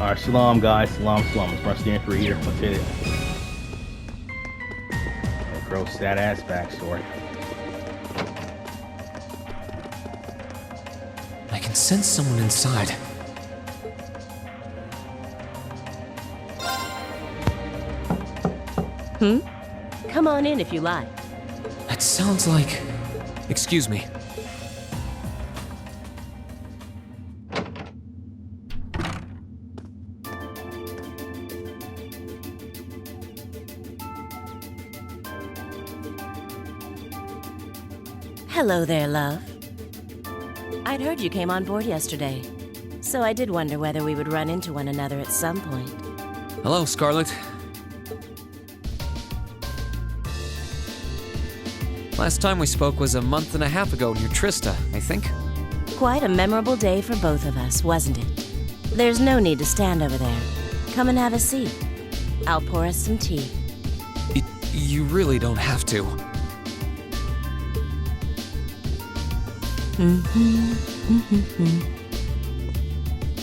Alright, shalom guys, shalom. Let's brush the entry here. Let's hit it. Gross sad ass backstory. I can sense someone inside. Come on in if you like. That sounds like... Excuse me. Hello there, love. I'd heard you came on board yesterday, so I did wonder whether we would run into one another at some point. Hello, Scarlet. Last time we spoke was a month and a half ago near Trista, I think. Quite a memorable day for both of us, wasn't it? There's no need to stand over there. Come and have a seat. I'll pour us some tea. You really don't have to.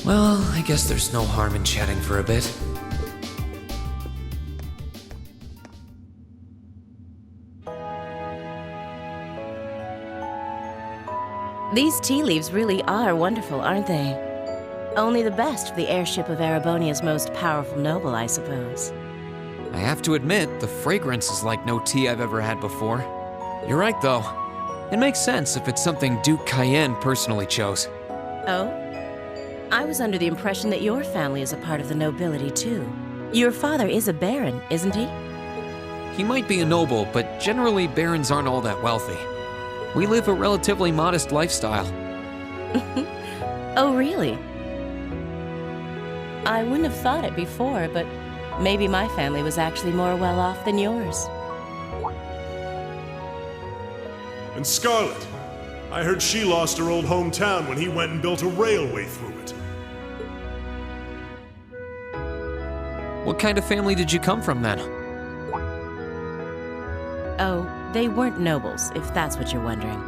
Well, I guess there's no harm in chatting for a bit. These tea leaves really are wonderful, aren't they? Only the best for the airship of Erebonia's most powerful noble, I suppose. I have to admit, the fragrance is like no tea I've ever had before. You're right, though. It makes sense if it's something Duke Cayenne personally chose. Oh? I was under the impression that your family is a part of the nobility, too. Your father is a baron, isn't he? He might be a noble, but generally barons aren't all that wealthy. We live a relatively modest lifestyle. Oh, really? I wouldn't have thought it before, but maybe my family was actually more well off than yours. And Scarlet, I heard she lost her old hometown when he went and built a railway through it. What kind of family did you come from then? Oh, they weren't nobles, if that's what you're wondering.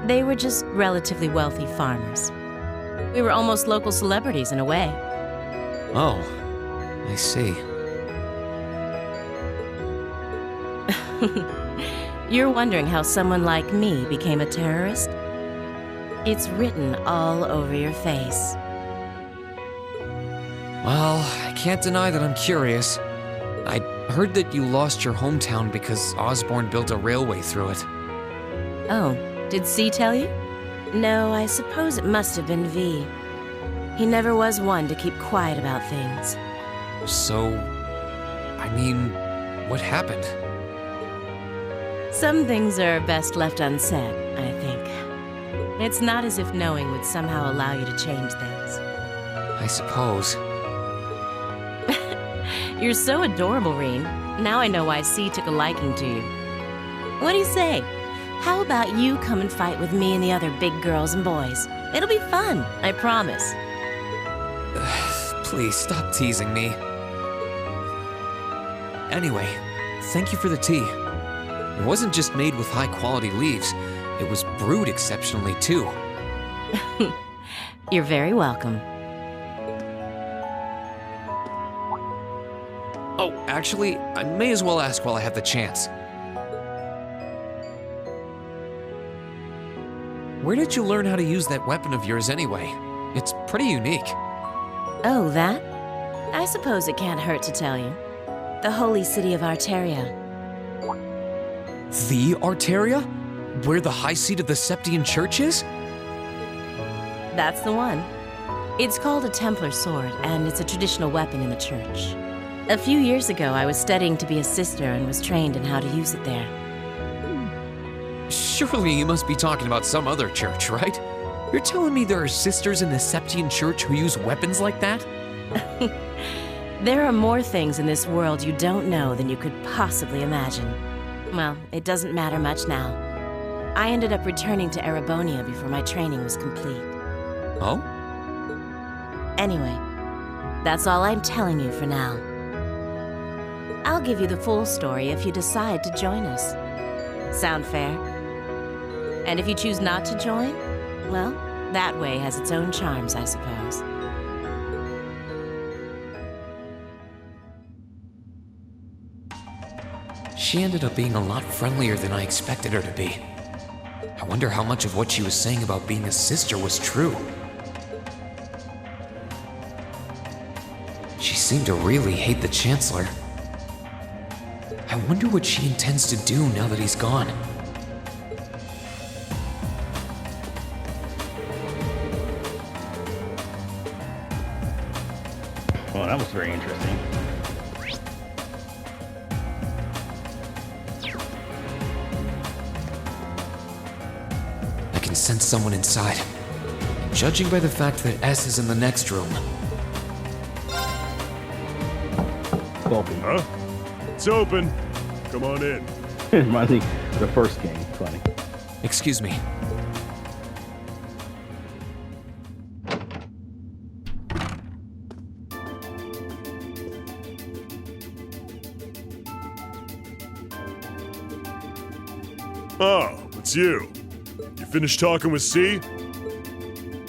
They were just relatively wealthy farmers. We were almost local celebrities in a way. Oh, I see. You're wondering how someone like me became a terrorist? It's written all over your face. Well, I can't deny that I'm curious. I heard that you lost your hometown because Osborne built a railway through it. Oh, did C tell you? No, I suppose it must have been V. He never was one to keep quiet about things. So, I mean, what happened? Some things are best left unsaid, I think. It's not as if knowing would somehow allow you to change things. I suppose. You're so adorable, Rean. Now I know why C took a liking to you. What do you say? How about you come and fight with me and the other big girls and boys? It'll be fun, I promise. Please stop teasing me. Anyway, thank you for the tea. It wasn't just made with high-quality leaves. It was brewed exceptionally, too. You're very welcome. Oh, actually, I may as well ask while I have the chance. Where did you learn how to use that weapon of yours anyway? It's pretty unique. Oh, that? I suppose it can't hurt to tell you. The holy city of Arteria. The Arteria? Where the high seat of the Septian Church is? That's the one. It's called a Templar sword, and it's a traditional weapon in the church. A few years ago, I was studying to be a sister and was trained in how to use it there. Surely you must be talking about some other church, right? You're telling me there are sisters in the Septian Church who use weapons like that? There are more things in this world you don't know than you could possibly imagine. Well, it doesn't matter much now. I ended up returning to Erebonia before my training was complete. Oh? Anyway, that's all I'm telling you for now. I'll give you the full story if you decide to join us. Sound fair? And if you choose not to join, well, that way has its own charms, I suppose. She ended up being a lot friendlier than I expected her to be. I wonder how much of what she was saying about being a sister was true. She seemed to really hate the Chancellor. I wonder what she intends to do now that he's gone. Well, that was very interesting. I can sense someone inside. Judging by the fact that S is in the next room. Open. Huh? It's open. Come on in. It reminds me of the first game. Funny. Excuse me. Oh, it's you. You finished talking with C?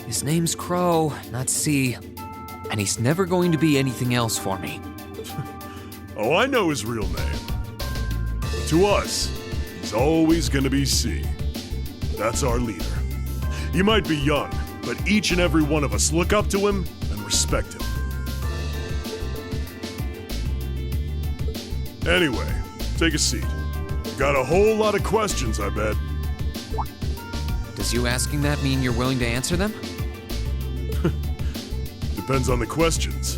His name's Crow, not C. And he's never going to be anything else for me. Oh, I know his real name. To us, he's always gonna be C. That's our leader. He might be young, but each and every one of us look up to him and respect him. Anyway, take a seat. You got a whole lot of questions, I bet. Does you asking that mean you're willing to answer them? Depends on the questions.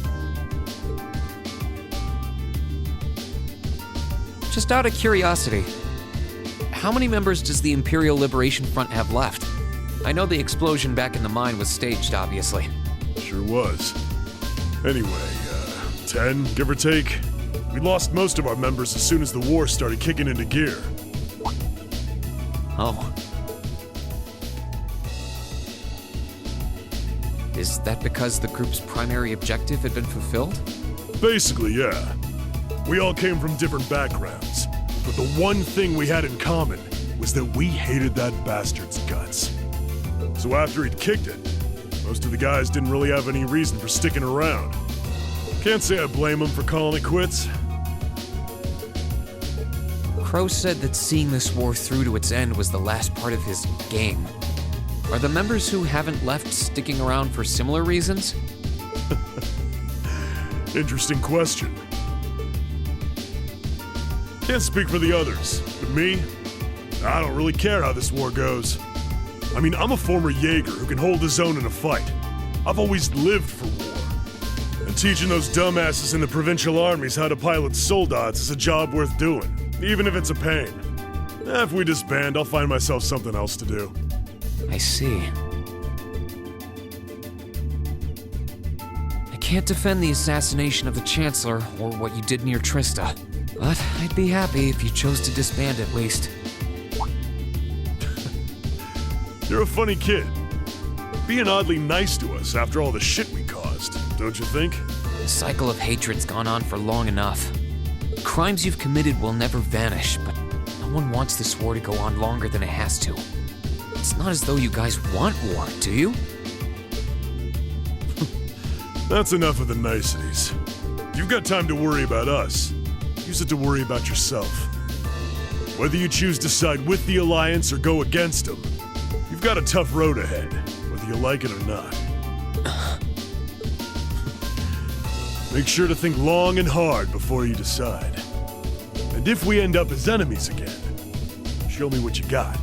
Just out of curiosity, how many members does the Imperial Liberation Front have left? I know the explosion back in the mine was staged, obviously. Sure was. Anyway, 10, give or take. We lost most of our members as soon as the war started kicking into gear. Oh. Is that because the group's primary objective had been fulfilled? Basically, yeah. We all came from different backgrounds, but the one thing we had in common was that we hated that bastard's guts. So after he'd kicked it, most of the guys didn't really have any reason for sticking around. Can't say I blame him for calling it quits. Crow said that seeing this war through to its end was the last part of his game. Are the members who haven't left sticking around for similar reasons? Interesting question. Can't speak for the others, but me, I don't really care how this war goes. I mean, I'm a former Jaeger who can hold his own in a fight. I've always lived for war. And teaching those dumbasses in the provincial armies how to pilot soldats is a job worth doing, even if it's a pain. If we disband, I'll find myself something else to do. I see. I can't defend the assassination of the Chancellor or what you did near Trista, but I'd be happy if you chose to disband at least. You're a funny kid. Being oddly nice to us after all the shit we caused, don't you think? The cycle of hatred's gone on for long enough. The crimes you've committed will never vanish, but no one wants this war to go on longer than it has to. It's not as though you guys want war, do you? That's enough of the niceties. You've got time to worry about us. Use it to worry about yourself. Whether you choose to side with the Alliance or go against them, you've got a tough road ahead, whether you like it or not. Make sure to think long and hard before you decide. And if we end up as enemies again, show me what you got.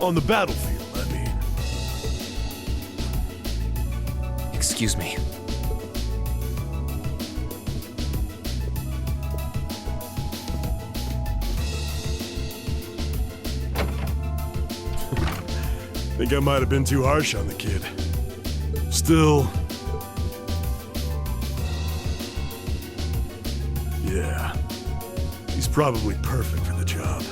On the battlefield, I mean. Excuse me. Think I might have been too harsh on the kid. Still... yeah. He's probably perfect for the job.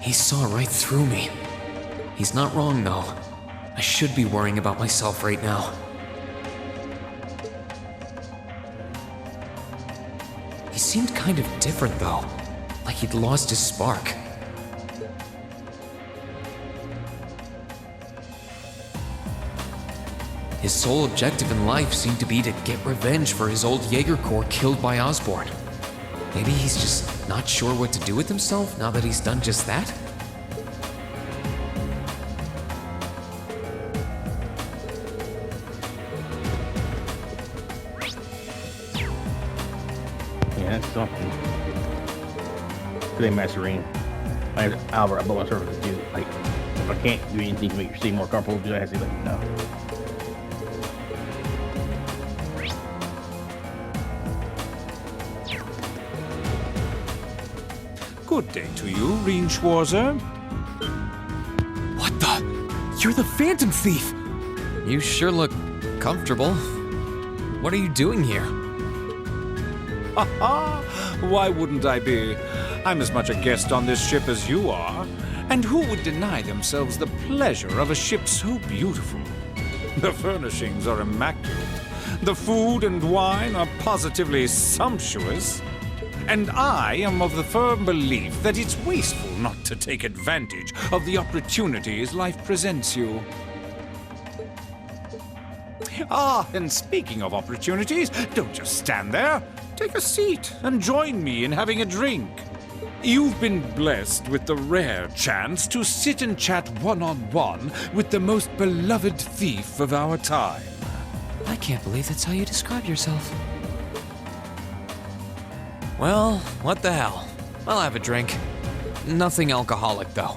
He saw right through me. He's not wrong, though. I should be worrying about myself right now. He seemed kind of different, though. Like he'd lost his spark. His sole objective in life seemed to be to get revenge for his old Jaeger Corps killed by Osborn. Maybe he's just not sure what to do with himself now that he's done just that? Yeah, that's something. Today, Master Rean. Albert, I bought my service with you. Like, if I can't do anything to make your stay more comfortable, do I have to let you know? Good day to you, Rean Schwarzer. What the? You're the Phantom Thief! You sure look comfortable. What are you doing here? Ha ha! Why wouldn't I be? I'm as much a guest on this ship as you are. And who would deny themselves the pleasure of a ship so beautiful? The furnishings are immaculate. The food and wine are positively sumptuous. And I am of the firm belief that it's wasteful not to take advantage of the opportunities life presents you. Ah, and speaking of opportunities, don't just stand there. Take a seat and join me in having a drink. You've been blessed with the rare chance to sit and chat one-on-one with the most beloved thief of our time. I can't believe that's how you describe yourself. Well, what the hell? I'll have a drink. Nothing alcoholic, though.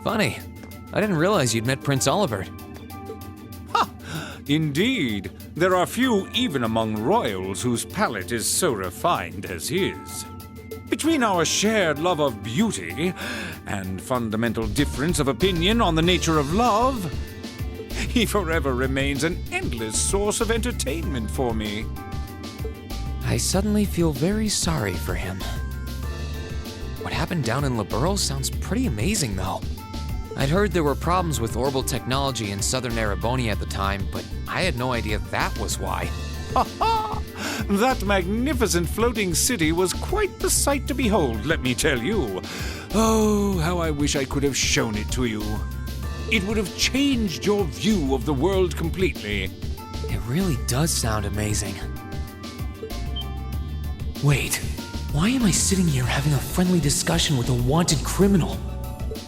Funny. I didn't realize you'd met Prince Olivert. Ha! Indeed. There are few even among royals whose palate is so refined as his. Between our shared love of beauty and fundamental difference of opinion on the nature of love, he forever remains an endless source of entertainment for me. I suddenly feel very sorry for him. What happened down in Liberl sounds pretty amazing, though. I'd heard there were problems with orbital technology in southern Erebonia at the time, but I had no idea that was why. Ha ha! That magnificent floating city was quite the sight to behold, let me tell you. Oh, how I wish I could have shown it to you. It would have changed your view of the world completely. It really does sound amazing. Wait, why am I sitting here having a friendly discussion with a wanted criminal?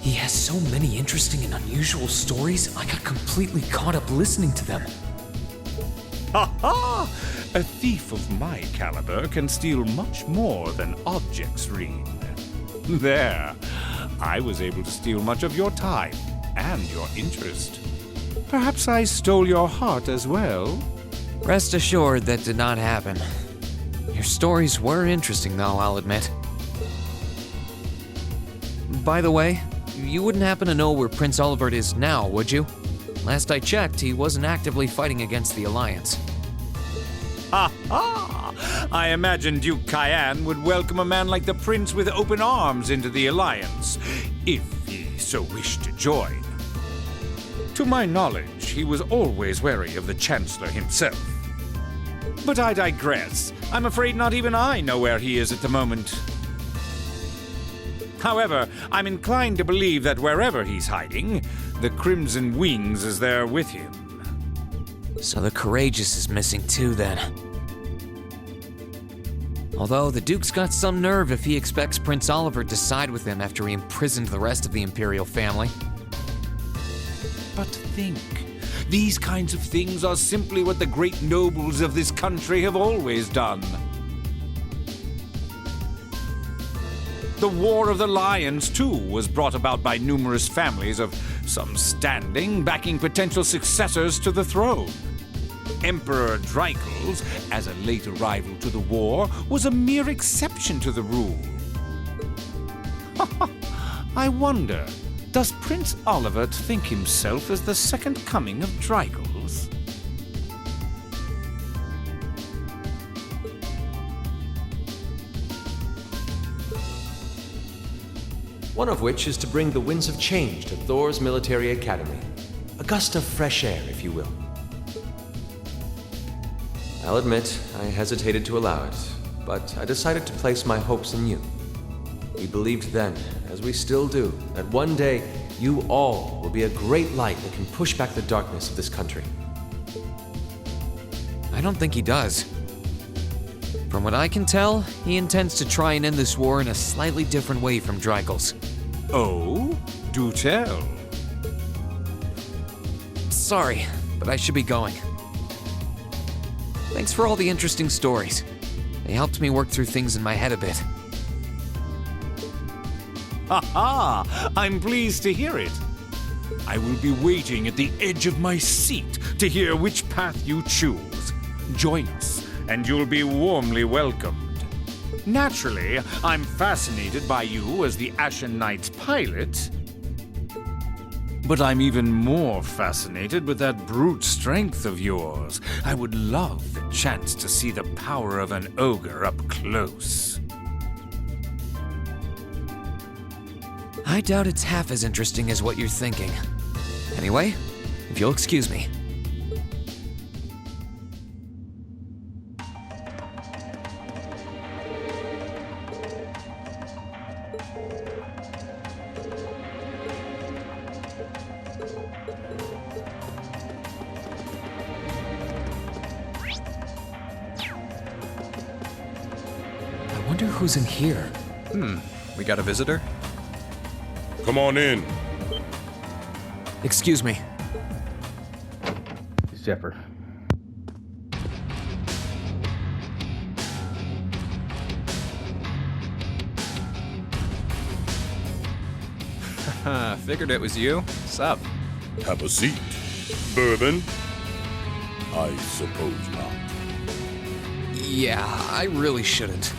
He has so many interesting and unusual stories, I got completely caught up listening to them. Ha ha! A thief of my caliber can steal much more than objects, Rean. There, I was able to steal much of your time and your interest. Perhaps I stole your heart as well? Rest assured that did not happen. Your stories were interesting, though, I'll admit. By the way, you wouldn't happen to know where Prince Olivert is now, would you? Last I checked, he wasn't actively fighting against the Alliance. Ha ha! I imagine Duke Cayenne would welcome a man like the Prince with open arms into the Alliance, if he so wished to join. To my knowledge, he was always wary of the Chancellor himself. But I digress. I'm afraid not even I know where he is at the moment. However, I'm inclined to believe that wherever he's hiding, the Crimson Wings is there with him. So the Courageous is missing too, then. Although the Duke's got some nerve if he expects Prince Olivert to side with him after he imprisoned the rest of the Imperial family. But think, these kinds of things are simply what the great nobles of this country have always done. The War of the Lions, too, was brought about by numerous families of some standing backing potential successors to the throne. Emperor Dreichels, as a late arrival to the war, was a mere exception to the rule. I wonder, does Prince Olivert think himself as the second coming of Dreichels? One of which is to bring the winds of change to Thor's military academy. A gust of fresh air, if you will. I'll admit, I hesitated to allow it, but I decided to place my hopes in you. We believed then, as we still do, that one day you all will be a great light that can push back the darkness of this country. I don't think he does. From what I can tell, he intends to try and end this war in a slightly different way from Dreigels. Oh? Do tell. Sorry, but I should be going. Thanks for all the interesting stories. They helped me work through things in my head a bit. Ha ha! I'm pleased to hear it. I will be waiting at the edge of my seat to hear which path you choose. Join us, and you'll be warmly welcomed. Naturally, I'm fascinated by you as the Ashen Knight's pilot. But I'm even more fascinated with that brute strength of yours. I would love the chance to see the power of an ogre up close. I doubt it's half as interesting as what you're thinking. Anyway, if you'll excuse me. I wonder who's in here. We got a visitor? Come on in. Excuse me. It's Zephyr. Figured it was you. Sup? Have a seat. Bourbon? I suppose not. Yeah, I really shouldn't.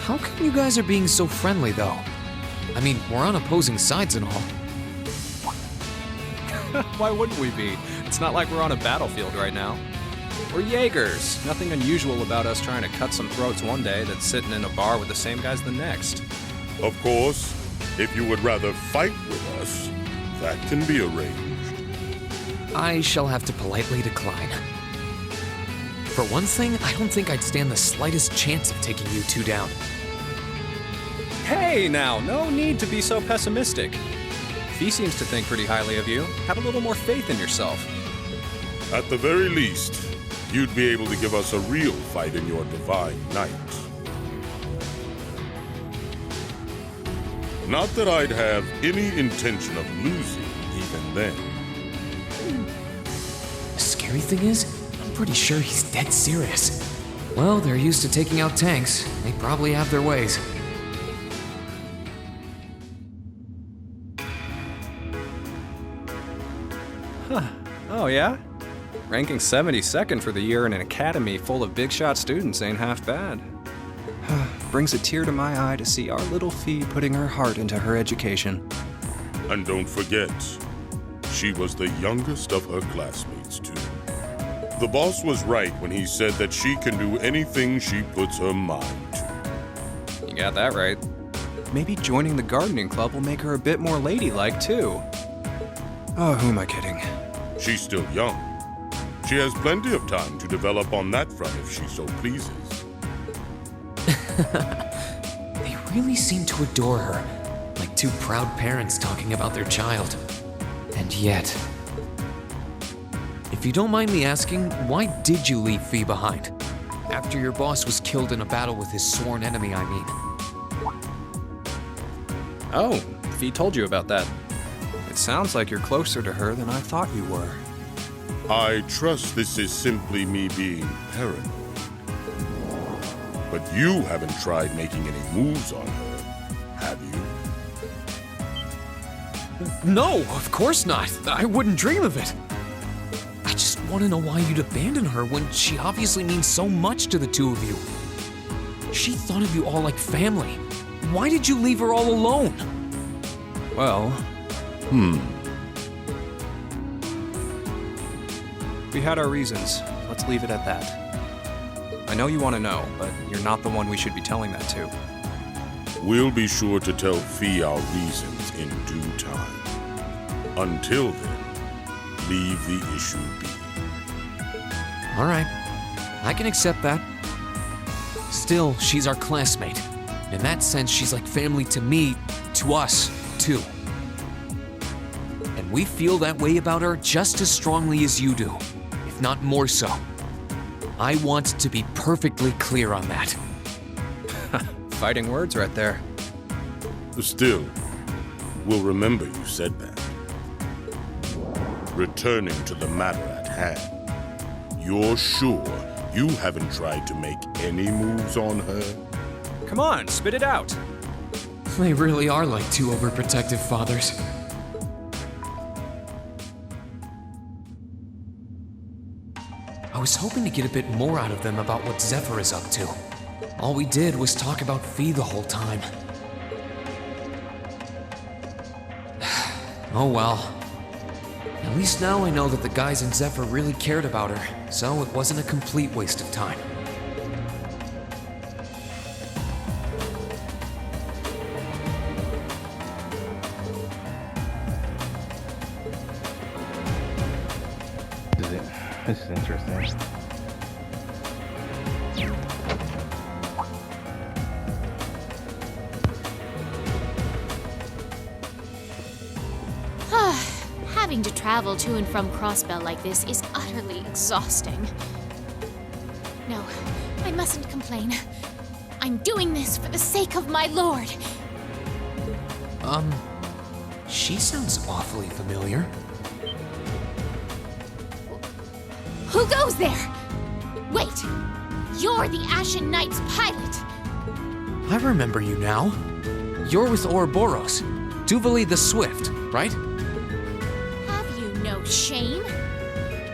How come you guys are being so friendly, though? I mean, we're on opposing sides and all. Why wouldn't we be? It's not like we're on a battlefield right now. We're Jaegers. Nothing unusual about us trying to cut some throats one day than sitting in a bar with the same guys the next. Of course, if you would rather fight with us, that can be arranged. I shall have to politely decline. For one thing, I don't think I'd stand the slightest chance of taking you two down. Hey now, no need to be so pessimistic. Fee seems to think pretty highly of you. Have a little more faith in yourself. At the very least, you'd be able to give us a real fight in your divine night. Not that I'd have any intention of losing even then. The scary thing is, I'm pretty sure he's dead serious. Well, they're used to taking out tanks. They probably have their ways. Oh yeah? Ranking 72nd for the year in an academy full of big shot students ain't half bad. Brings a tear to my eye to see our little Fee putting her heart into her education. And don't forget, she was the youngest of her classmates, too. The boss was right when he said that she can do anything she puts her mind to. You got that right. Maybe joining the gardening club will make her a bit more ladylike, too. Oh, who am I kidding? She's still young. She has plenty of time to develop on that front if she so pleases. They really seem to adore her, like two proud parents talking about their child. And yet... If you don't mind me asking, why did you leave Fee behind? After your boss was killed in a battle with his sworn enemy, I mean. Oh, Fee told you about that. It sounds like you're closer to her than I thought you were. I trust this is simply me being paranoid. But you haven't tried making any moves on her, have you? No, of course not. I wouldn't dream of it. I just want to know why you'd abandon her when she obviously means so much to the two of you. She thought of you all like family. Why did you leave her all alone? Well... We had our reasons. Let's leave it at that. I know you want to know, but you're not the one we should be telling that to. We'll be sure to tell Fee our reasons in due time. Until then, leave the issue be. All right, I can accept that. Still, she's our classmate, In that sense, she's like family to me, to us, too. And we feel that way about her just as strongly as you do, if not more so. I want to be perfectly clear on that. Fighting words right there. Still, we'll remember you said that. Returning to the matter at hand, you're sure you haven't tried to make any moves on her? Come on, spit it out. They really are like two overprotective fathers. I was hoping to get a bit more out of them about what Zephyr is up to. All we did was talk about Fee the whole time. Oh well. At least now I know that the guys in Zephyr really cared about her, so it wasn't a complete waste of time. This is interesting. Having to travel to and from Crossbell like this is utterly exhausting. No, I mustn't complain. I'm doing this for the sake of my lord. She sounds awfully familiar. Who goes there? Wait, you're the Ashen Knight's pilot. I remember you now. You're with Ouroboros, Duvali the Swift, right? Have you no shame?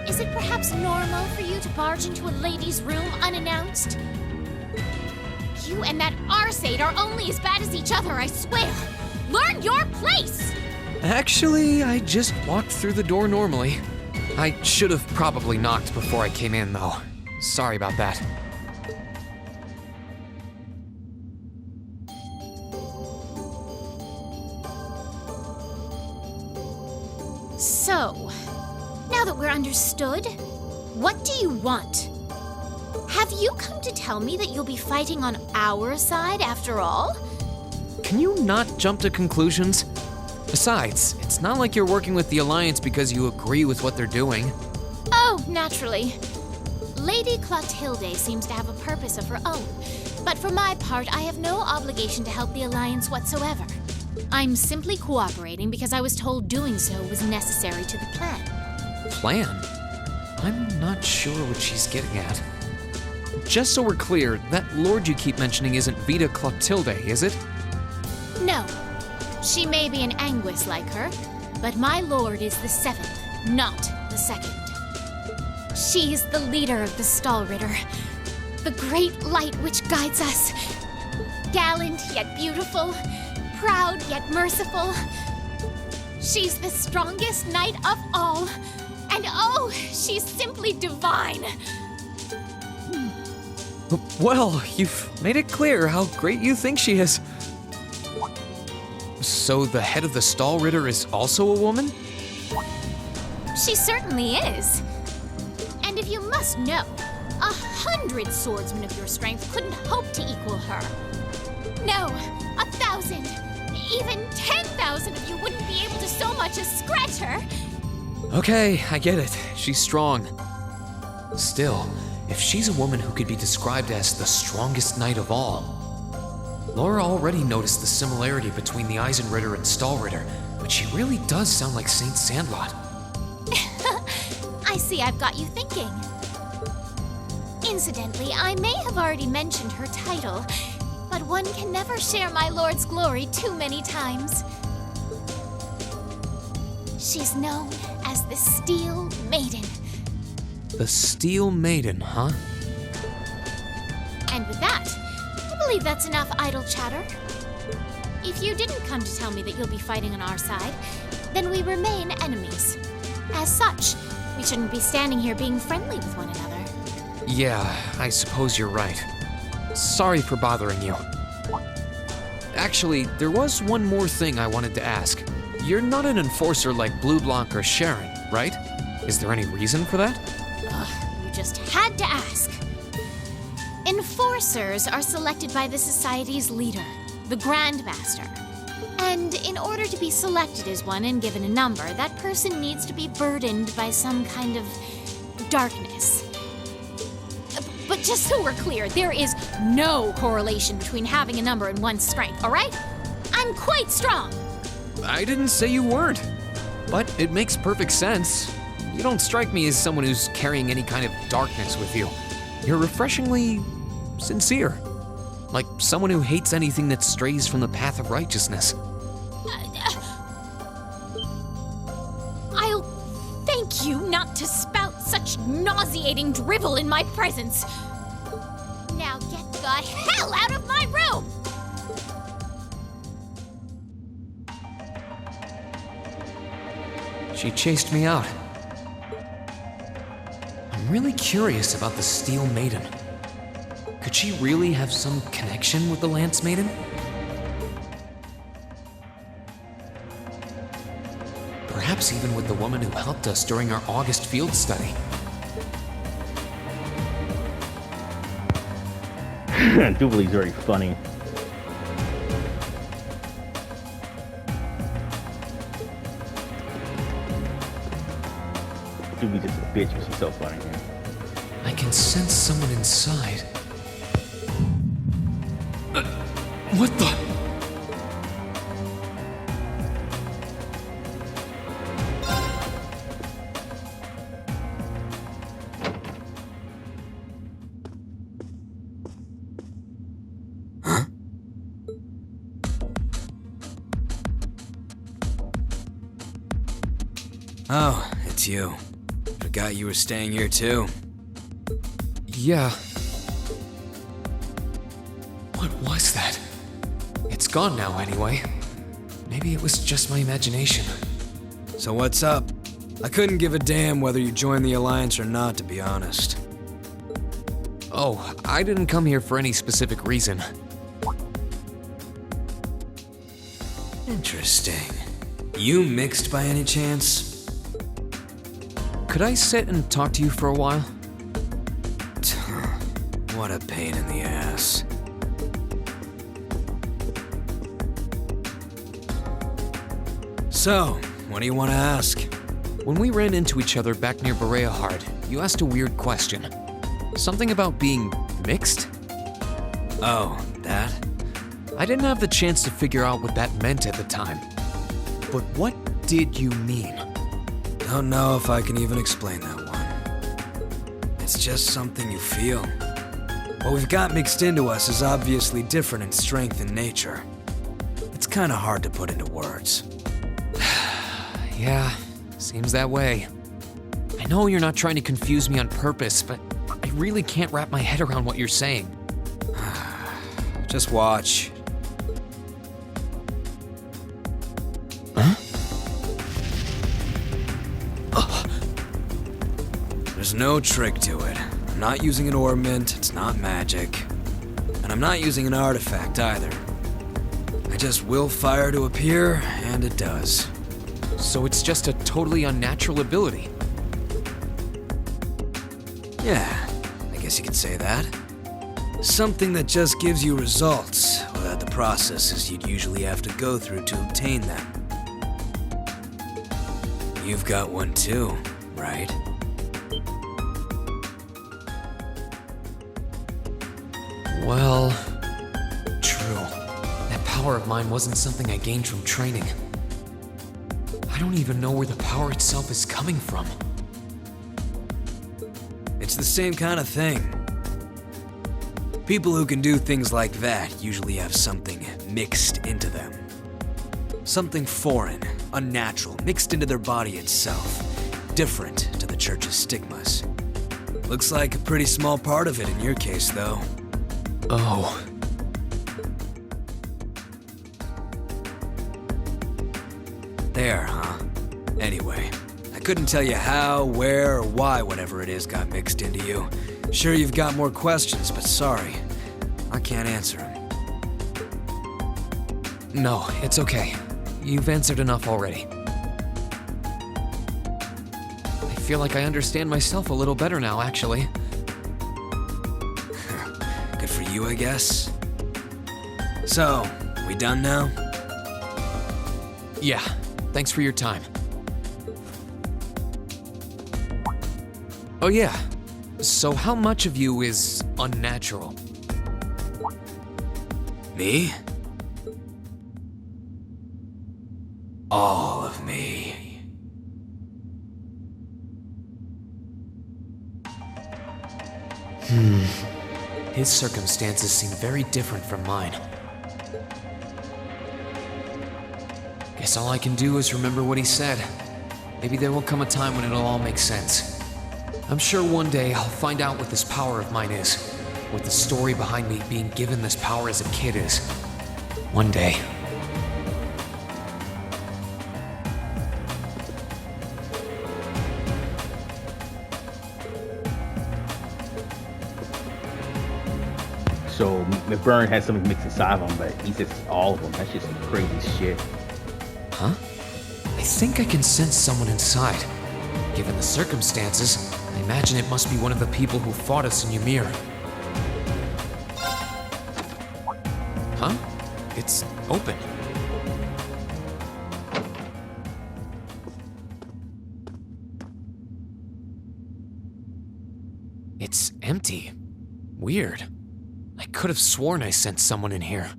Is it perhaps normal for you to barge into a lady's room unannounced? You and that Arseid are only as bad as each other, I swear. Learn your place! Actually, I just walked through the door normally. I should have probably knocked before I came in, though. Sorry about that. So, now that we're understood, what do you want? Have you come to tell me that you'll be fighting on our side after all? Can you not jump to conclusions? Besides, it's not like you're working with the Alliance because you agree with what they're doing. Oh, naturally. Lady Clotilde seems to have a purpose of her own, but for my part, I have no obligation to help the Alliance whatsoever. I'm simply cooperating because I was told doing so was necessary to the plan. Plan? I'm not sure what she's getting at. Just so we're clear, that lord you keep mentioning isn't Vita Clotilde, is it? No. She may be an Anguis like her, but my lord is the seventh, not the second. She's the leader of the Stallritter, the great light which guides us. Gallant yet beautiful, proud yet merciful. She's the strongest knight of all, and oh, she's simply divine. Well, you've made it clear how great you think she is. So the head of the Stallritter is also a woman? She certainly is. And if you must know, 100 swordsmen of your strength couldn't hope to equal her. No, 1,000, even 10,000 of you wouldn't be able to so much as scratch her. Okay, I get it. She's strong. Still, if she's a woman who could be described as the strongest knight of all, Laura already noticed the similarity between the Eisenritter and Stallritter, but she really does sound like Saint Sandlot. I see I've got you thinking. Incidentally, I may have already mentioned her title, but one can never share my lord's glory too many times. She's known as the Steel Maiden. The Steel Maiden, huh? And with that, I believe that's enough idle chatter. If you didn't come to tell me that you'll be fighting on our side, then we remain enemies. As such, we shouldn't be standing here being friendly with one another. Yeah, I suppose you're right. Sorry for bothering you. Actually, there was one more thing I wanted to ask. You're not an enforcer like Blue Blanc or Sharon, right? Is there any reason for that? You just had to ask. Enforcers are selected by the society's leader, the Grand Master. And in order to be selected as one and given a number, that person needs to be burdened by some kind of darkness. But just so we're clear, there is no correlation between having a number and one's strength, all right? I'm quite strong. I didn't say you weren't, but it makes perfect sense. You don't strike me as someone who's carrying any kind of darkness with you. You're refreshingly sincere, like someone who hates anything that strays from the path of righteousness. I'll thank you not to spout such nauseating drivel in my presence. Now get the hell out of my room! She chased me out. I'm really curious about the Steel Maiden. Could she really have some connection with the Lance Maiden? Perhaps even with the woman who helped us during our August field study. Doobly's very funny. Doobly's just a bitch, but she's so funny, man. I can sense someone inside. What the? Huh? Oh, it's you. Forgot you were staying here too. Yeah. What was that? It's gone now anyway. Maybe it was just my imagination. So what's up? I couldn't give a damn whether you joined the Alliance or not, to be honest. Oh, I didn't come here for any specific reason. Interesting. You mixed by any chance? Could I sit and talk to you for a while? What a pain in the ass. So, what do you want to ask? When we ran into each other back near Bereahard, you asked a weird question. Something about being mixed? Oh, that? I didn't have the chance to figure out what that meant at the time. But what did you mean? Don't know if I can even explain that one. It's just something you feel. What we've got mixed into us is obviously different in strength and nature. It's kinda hard to put into words. Yeah, seems that way. I know you're not trying to confuse me on purpose, but I really can't wrap my head around what you're saying. Just watch. Huh? There's no trick to it. I'm not using an ornament, it's not magic. And I'm not using an artifact either. I just will fire to appear, and it does. So it's just a totally unnatural ability. Yeah, I guess you could say that. Something that just gives you results without the processes you'd usually have to go through to obtain them. You've got one too, right? Well, true. That power of mine wasn't something I gained from training. I don't even know where the power itself is coming from. It's the same kind of thing. People who can do things like that usually have something mixed into them. Something foreign, unnatural, mixed into their body itself. Different to the church's stigmas. Looks like a pretty small part of it in your case, though. Oh. There, huh? Anyway, I couldn't tell you how, where, or why whatever it is got mixed into you. Sure you've got more questions, but sorry. I can't answer them. No, it's okay. You've answered enough already. I feel like I understand myself a little better now, actually. Good for you, I guess. So, we done now? Yeah, thanks for your time. Oh yeah, so how much of you is unnatural? Me? All of me. His circumstances seem very different from mine. Guess all I can do is remember what he said. Maybe there will come a time when it'll all make sense. I'm sure one day I'll find out what this power of mine is. What the story behind me being given this power as a kid is. One day. So McBurn has something mixed inside of him, but he says all of them. That's just some crazy shit. Huh? I think I can sense someone inside. Given the circumstances, I imagine it must be one of the people who fought us in Ymir. Huh? It's open. It's empty. Weird. I could have sworn I sent someone in here.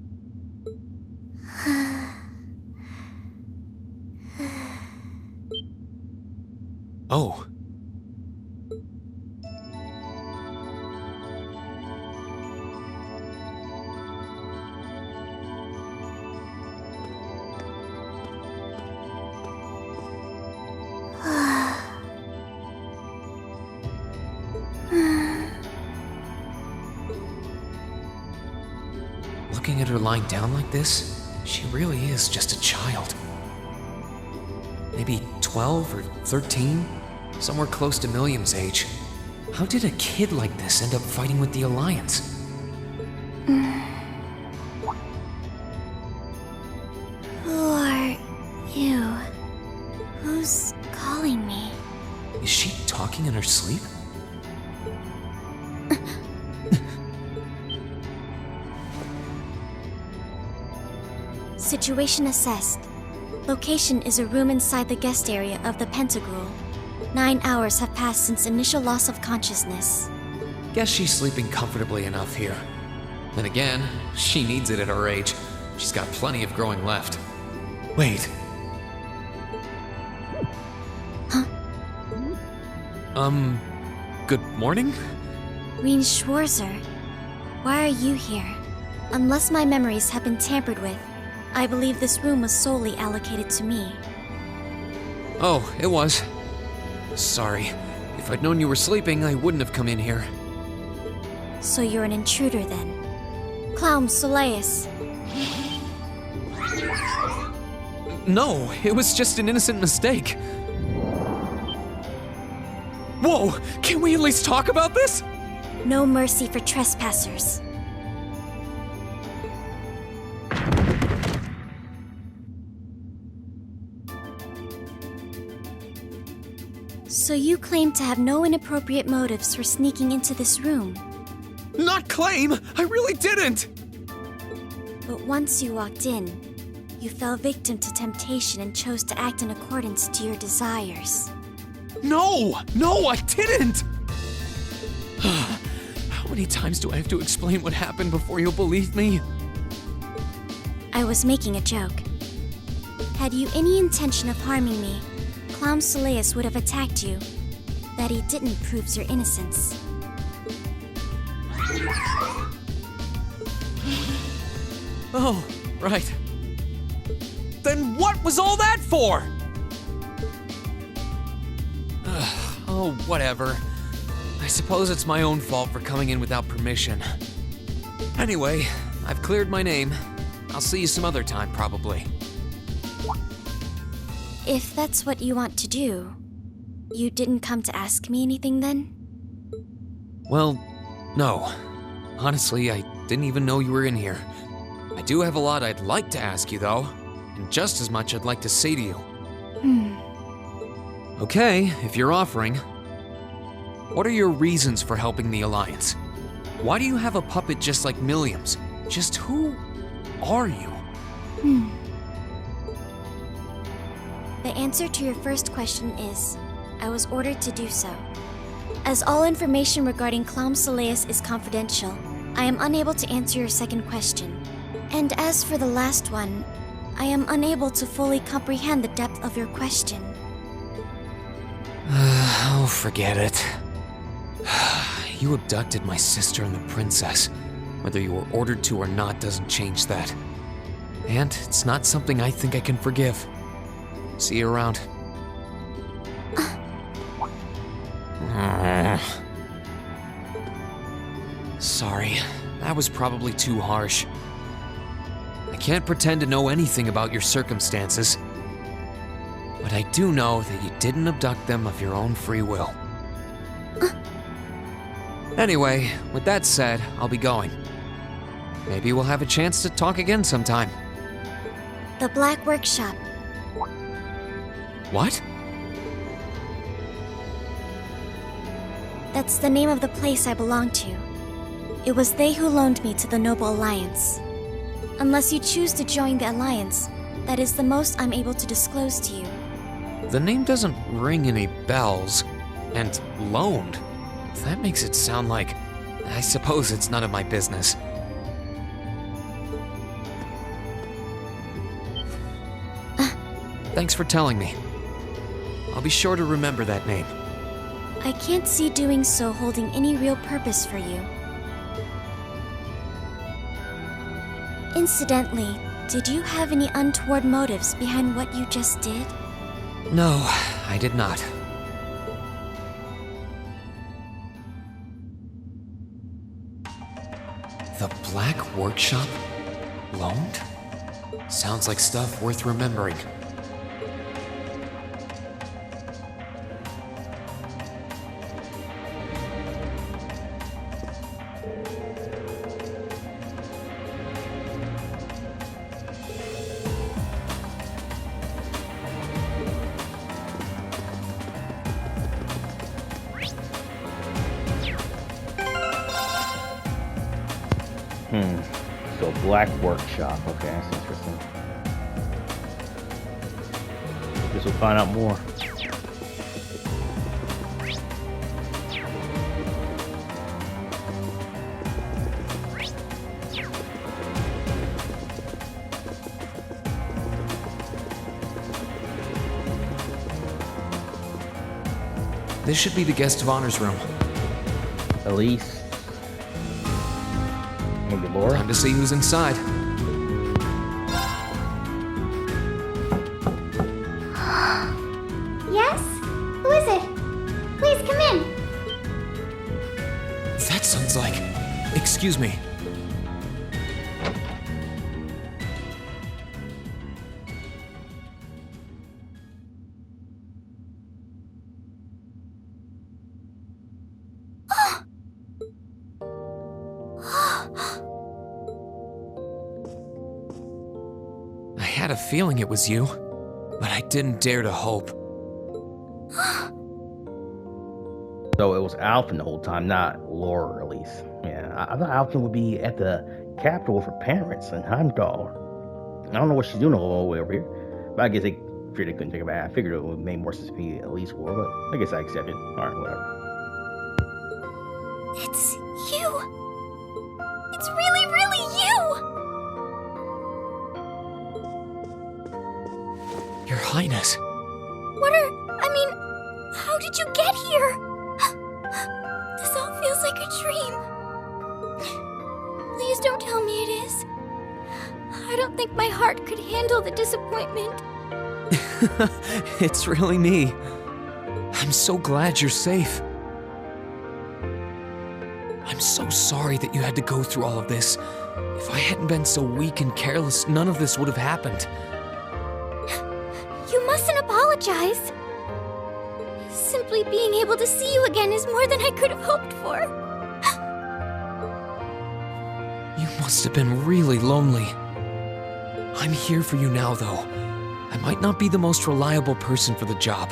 Oh. Looking at her lying down like this, she really is just a child. Maybe 12 or 13? Somewhere close to Milliam's age. How did a kid like this end up fighting with the Alliance? Who are you? Who's calling me? Is she talking in her sleep? Situation assessed. Location is a room inside the guest area of the Pentagram. 9 hours have passed since initial loss of consciousness. Guess she's sleeping comfortably enough here. Then again, she needs it at her age. She's got plenty of growing left. Wait. Huh? Good morning? Rean Schwarzer, why are you here? Unless my memories have been tampered with, I believe this room was solely allocated to me. Oh, it was. Sorry. If I'd known you were sleeping, I wouldn't have come in here. So you're an intruder then? Clown Soleus. No, it was just an innocent mistake. Whoa! Can we at least talk about this? No mercy for trespassers. So you claim to have no inappropriate motives for sneaking into this room. Not claim! I really didn't! But once you walked in, you fell victim to temptation and chose to act in accordance to your desires. No! No, I didn't! How many times do I have to explain what happened before you'll believe me? I was making a joke. Had you any intention of harming me, Clown Soleus would have attacked you. That he didn't proves your innocence. Oh, right. Then what was all that for? Oh, whatever. I suppose it's my own fault for coming in without permission. Anyway, I've cleared my name. I'll see you some other time, probably. If that's what you want to do, you didn't come to ask me anything then? Well, no. Honestly, I didn't even know you were in here. I do have a lot I'd like to ask you, though, and just as much I'd like to say to you. Okay, if you're offering. What are your reasons for helping the Alliance? Why do you have a puppet just like Milliam's? Just who are you? The answer to your first question is, I was ordered to do so. As all information regarding Clown Soleus is confidential, I am unable to answer your second question. And as for the last one, I am unable to fully comprehend the depth of your question. Oh, forget it. You abducted my sister and the princess. Whether you were ordered to or not doesn't change that. And it's not something I think I can forgive. See you around. Sorry, that was probably too harsh. I can't pretend to know anything about your circumstances, but I do know that you didn't abduct them of your own free will. Anyway, with that said, I'll be going. Maybe we'll have a chance to talk again sometime. The Black Workshop. What? That's the name of the place I belong to. It was they who loaned me to the Noble Alliance. Unless you choose to join the Alliance, that is the most I'm able to disclose to you. The name doesn't ring any bells. And loaned? That makes it sound like... I suppose it's none of my business. Thanks for telling me. I'll be sure to remember that name. I can't see doing so holding any real purpose for you. Incidentally, did you have any untoward motives behind what you just did? No, I did not. The Black Workshop? Loaned? Sounds like stuff worth remembering. So Black Workshop. Okay, that's interesting. Guess we'll find out more. This should be the guest of honor's room. Elise. Maybe Laura? Time to see who's inside. Yes? Who is it? Please come in. That sounds like... Excuse me. I had a feeling it was you, but I didn't dare to hope. So it was Alphen the whole time, not Laura or Elise. Yeah, I thought Alphen would be at the capital with her parents in Heimdall. I don't know what she's doing all the way over here. But I guess they figured they couldn't take her back. I figured it would make more sense to be Elise for, but I guess I accepted. Alright, whatever. It's you! It's really, really you! Your Highness. How did you get here? This all feels like a dream. Please don't tell me it is. I don't think my heart could handle the disappointment. It's really me. I'm so glad you're safe. I'm so sorry that you had to go through all of this. If I hadn't been so weak and careless, none of this would have happened. You mustn't apologize. Simply being able to see you again is more than I could have hoped for. You must have been really lonely. I'm here for you now, though. I might not be the most reliable person for the job,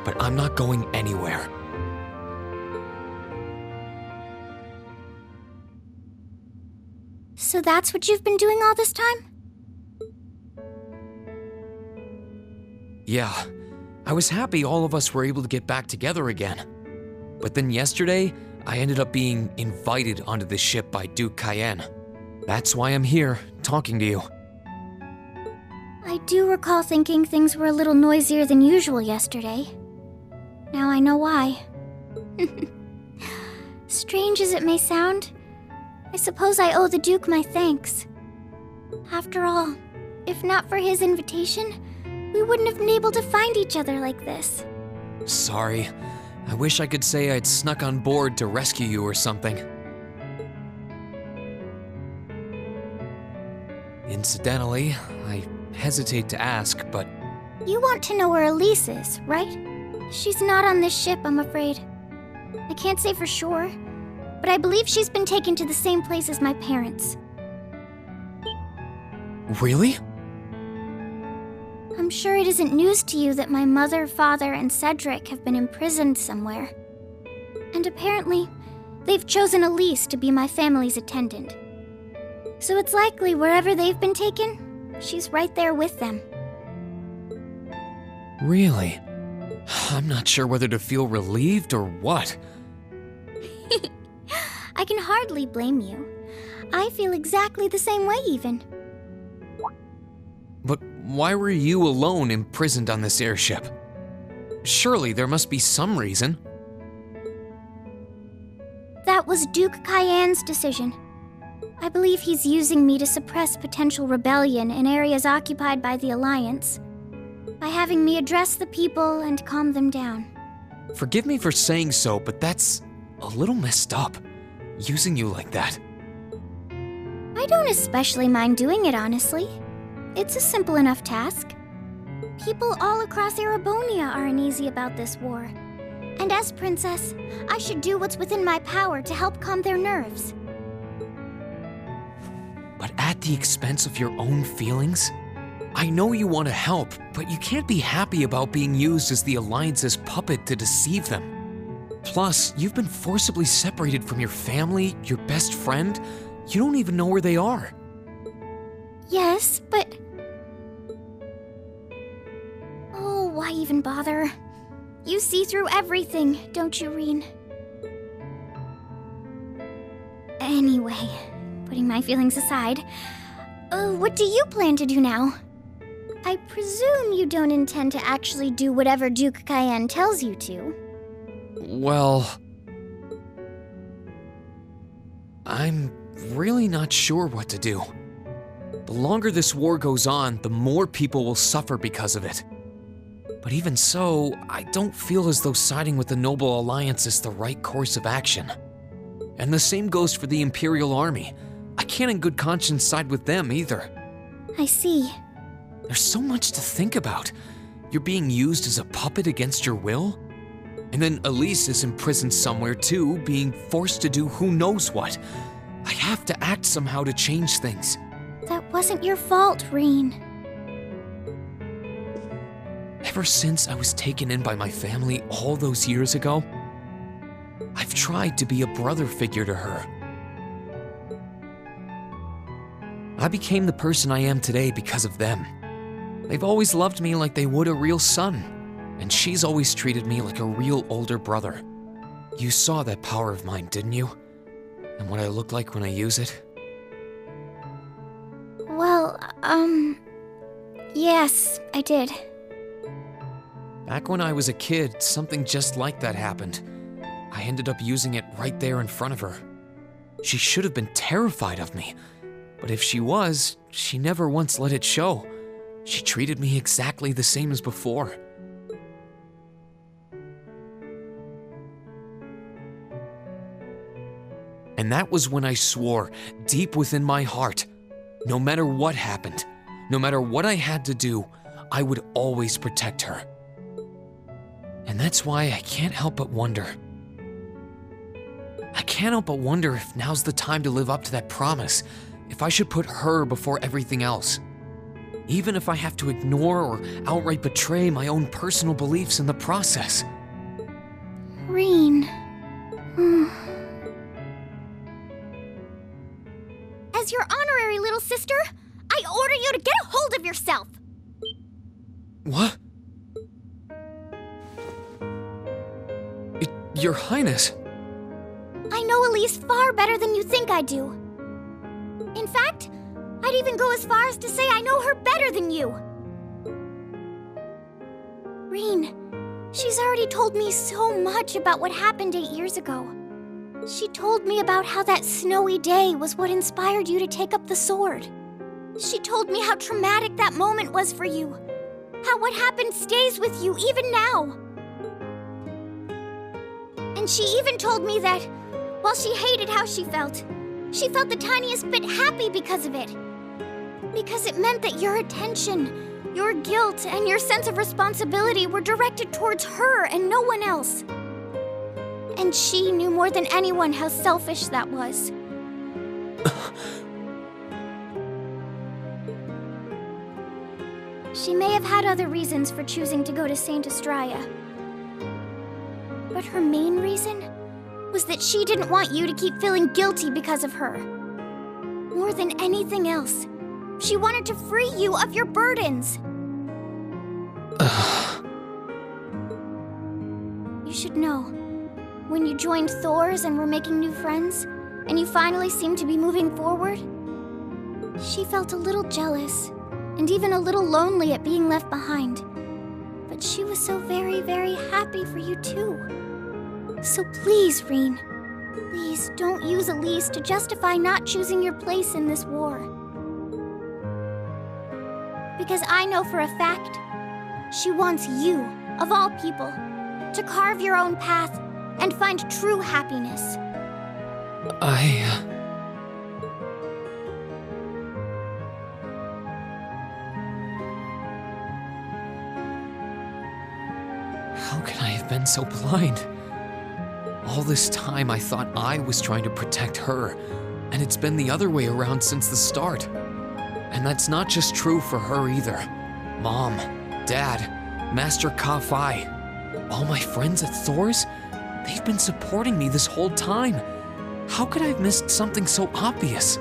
but I'm not going anywhere. So that's what you've been doing all this time? Yeah, I was happy all of us were able to get back together again. But then yesterday, I ended up being invited onto the ship by Duke Cayenne. That's why I'm here, talking to you. I do recall thinking things were a little noisier than usual yesterday. Now I know why. Strange as it may sound, I suppose I owe the Duke my thanks. After all, if not for his invitation, we wouldn't have been able to find each other like this. Sorry. I wish I could say I'd snuck on board to rescue you or something. Incidentally, I hesitate to ask, but... You want to know where Elise is, right? She's not on this ship, I'm afraid. I can't say for sure, but I believe she's been taken to the same place as my parents. Really? I'm sure it isn't news to you that my mother, father, and Cedric have been imprisoned somewhere. And apparently, they've chosen Elise to be my family's attendant. So it's likely wherever they've been taken, she's right there with them. Really? I'm not sure whether to feel relieved or what. I can hardly blame you. I feel exactly the same way, even. But why were you alone imprisoned on this airship? Surely there must be some reason. That was Duke Cayenne's decision. I believe he's using me to suppress potential rebellion in areas occupied by the Alliance, by having me address the people and calm them down. Forgive me for saying so, but that's a little messed up, using you like that. I don't especially mind doing it, honestly. It's a simple enough task. People all across Erebonia are uneasy about this war. And as princess, I should do what's within my power to help calm their nerves. But at the expense of your own feelings? I know you want to help, but you can't be happy about being used as the Alliance's puppet to deceive them. Plus, you've been forcibly separated from your family, your best friend. You don't even know where they are. Yes, but... Oh, why even bother? You see through everything, don't you, Rean? Anyway, putting my feelings aside, what do you plan to do now? I presume you don't intend to actually do whatever Duke Cayenne tells you to. Well... I'm really not sure what to do. The longer this war goes on, the more people will suffer because of it. But even so, I don't feel as though siding with the Noble Alliance is the right course of action. And the same goes for the Imperial Army. I can't in good conscience side with them either. I see. There's so much to think about. You're being used as a puppet against your will? And then Elise is imprisoned somewhere too, being forced to do who knows what. I have to act somehow to change things. That wasn't your fault, Rean. Ever since I was taken in by my family all those years ago, I've tried to be a brother figure to her. I became the person I am today because of them. They've always loved me like they would a real son, and she's always treated me like a real older brother. You saw that power of mine, didn't you? And what I look like when I use it? Well, yes, I did. Back when I was a kid, something just like that happened. I ended up using it right there in front of her. She should have been terrified of me, but if she was, she never once let it show. She treated me exactly the same as before. And that was when I swore, deep within my heart, no matter what happened, no matter what I had to do, I would always protect her. And that's why I can't help but wonder. I can't help but wonder if now's the time to live up to that promise, if I should put her before everything else. Even if I have to ignore or outright betray my own personal beliefs in the process. Rean. As your honor hold of yourself! What? Your Highness. I know Elise far better than you think I do. In fact, I'd even go as far as to say I know her better than you. Rean, she's already told me so much about what happened 8 years ago. She told me about how that snowy day was what inspired you to take up the sword. She told me how traumatic that moment was for you. How what happened stays with you even now. And she even told me that, while she hated how she felt the tiniest bit happy because of it. Because it meant that your attention, your guilt, and your sense of responsibility were directed towards her and no one else. And she knew more than anyone how selfish that was. She may have had other reasons for choosing to go to Saint Estrella. But her main reason was that she didn't want you to keep feeling guilty because of her. More than anything else, she wanted to free you of your burdens. You should know, when you joined Thor's and were making new friends, and you finally seemed to be moving forward, she felt a little jealous, and even a little lonely at being left behind. But she was so very, very happy for you too. So please, Rean, please don't use Elise to justify not choosing your place in this war. Because I know for a fact, she wants you, of all people, to carve your own path and find true happiness. How can I have been so blind? All this time I thought I was trying to protect her, and it's been the other way around since the start. And that's not just true for her either. Mom, Dad, Master Ka-Fai, all my friends at Thor's, they've been supporting me this whole time. How could I have missed something so obvious?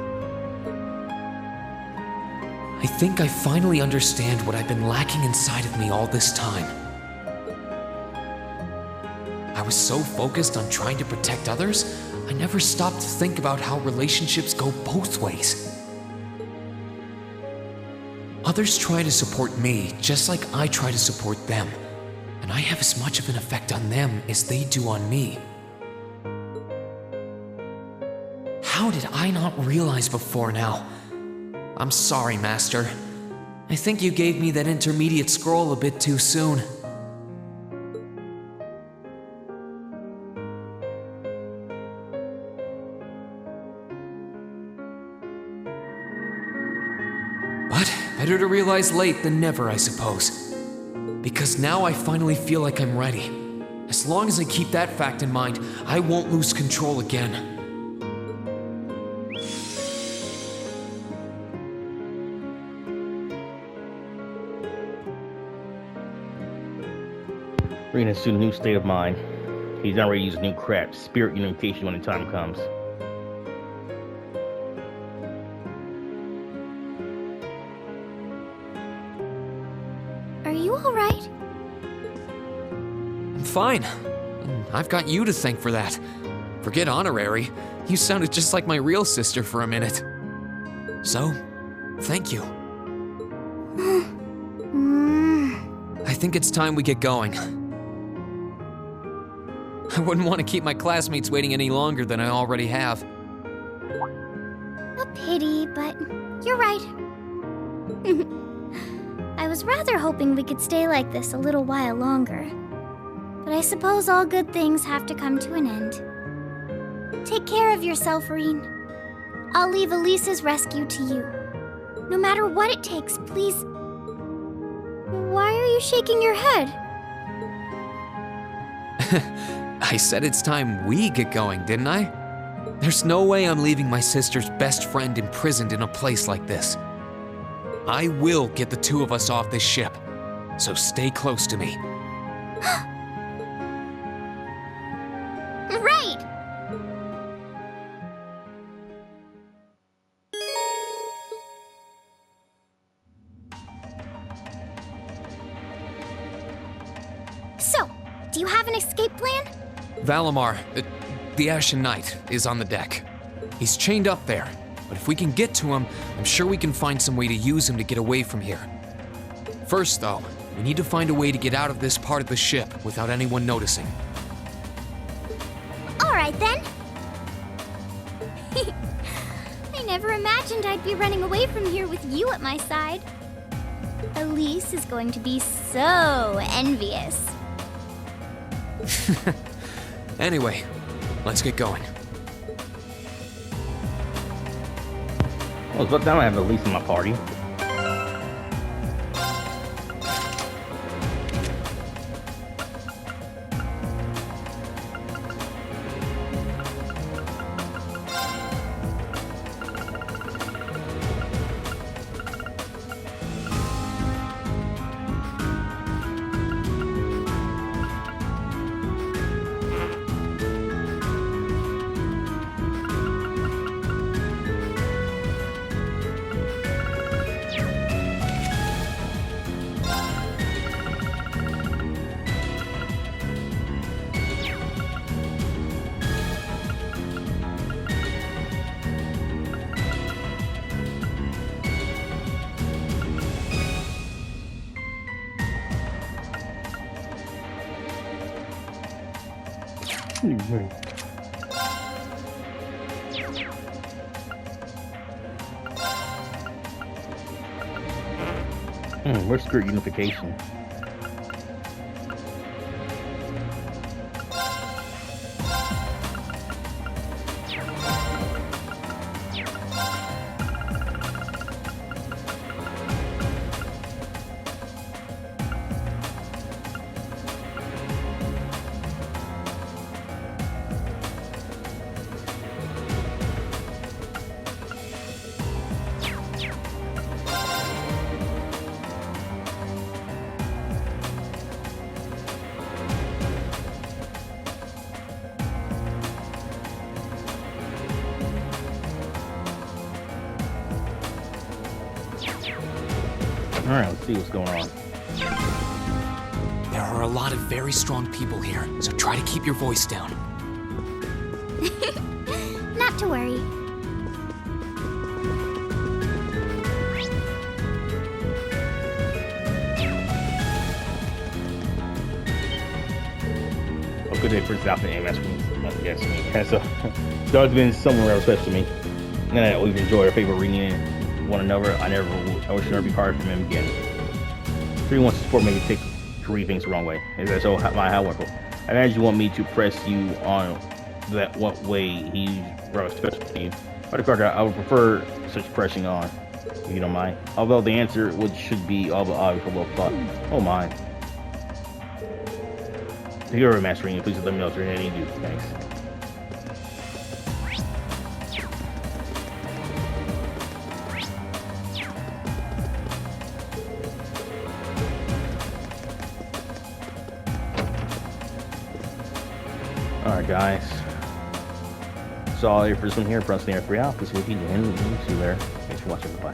I think I finally understand what I've been lacking inside of me all this time. I was so focused on trying to protect others, I never stopped to think about how relationships go both ways. Others try to support me just like I try to support them, and I have as much of an effect on them as they do on me. How did I not realize before now? I'm sorry, Master. I think you gave me that intermediate scroll a bit too soon. But better to realize late than never, I suppose. Because now I finally feel like I'm ready. As long as I keep that fact in mind, I won't lose control again. Rean has assumed a new state of mind. He's not ready to use a new craft, spirit unification when the time comes. Are you alright? I'm fine. And I've got you to thank for that. Forget honorary. You sounded just like my real sister for a minute. So, thank you. I think it's time we get going. I wouldn't want to keep my classmates waiting any longer than I already have. A pity, but you're right. I was rather hoping we could stay like this a little while longer. But I suppose all good things have to come to an end. Take care of yourself, Rean. I'll leave Elise's rescue to you. No matter what it takes, please... Why are you shaking your head? I said it's time we get going, didn't I? There's no way I'm leaving my sister's best friend imprisoned in a place like this. I will get the two of us off this ship, so stay close to me. Right! So, do you have an escape plan? Valimar, the Ashen Knight, is on the deck. He's chained up there, but if we can get to him, I'm sure we can find some way to use him to get away from here. First, though, we need to find a way to get out of this part of the ship without anyone noticing. Alright then. I never imagined I'd be running away from here with you at my side. Elise is going to be so envious. Anyway, let's get going. Well, it's about time I have Elise in my party. Where's skirt unification? Alright, let's see what's going on. There are a lot of very strong people here, so try to keep your voice down. Not to worry. Oh, good day for South and that's me. Yes, me. And so, dog's been somewhere else special to me. And I always enjoy our favorite reading one another. I wish never be parted from him again. If he wants to support me, take to read things the wrong way. Is that so? How wonderful. I imagine you want me to press you on that what way he wrote special to you. But Carter, I would prefer such pressing on, if you don't mind. Although the answer should be all but obvious for both thought. Oh my. If you're a master reading, please let me know if there's anything you do. Thanks. Alright guys, so all here for this one here, Press the 3 out, please see you later, thanks for watching, bye.